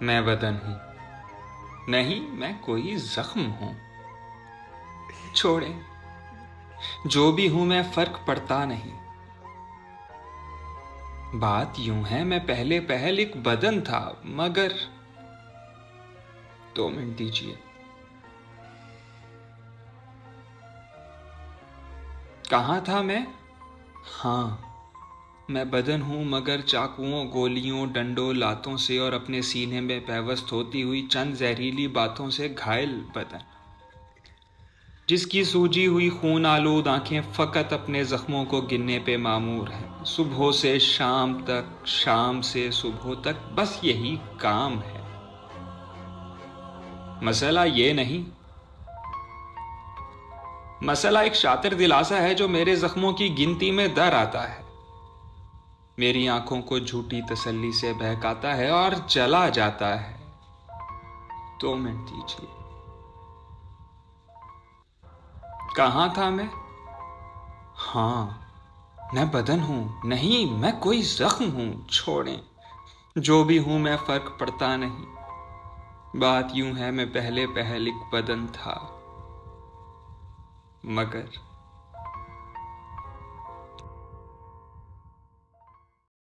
मैं बदन हूं, नहीं मैं कोई जख्म हूं। छोड़े, जो भी हूं मैं फर्क पड़ता नहीं। बात यूं है मैं पहले पहल एक बदन था, मगर 2 मिनट दीजिए। कहाँ था मैं? हाँ, मैं बदन हूं मगर चाकुओं, गोलियों, डंडों, लातों से और अपने सीने में पेवस्त होती हुई चंद जहरीली बातों से घायल बदन, जिसकी सूजी हुई खून आलूद आंखें फकत अपने जख्मों को गिनने पे मामूर हैं। सुबह से शाम तक, शाम से सुबह तक, बस यही काम है। मसला ये नहीं, मसला एक शातिर दिलासा है जो मेरे जख्मों की गिनती में दर आता है, मेरी आंखों को झूठी तसल्ली से बहकाता है और चला जाता है। 2 मिनट दीजिए। कहां था मैं? हाँ, मैं बदन हूं, नहीं मैं कोई जख्म हूं। छोड़ें, जो भी हूं मैं फर्क पड़ता नहीं। बात यूं है मैं पहले पहल एक बदन था, मगर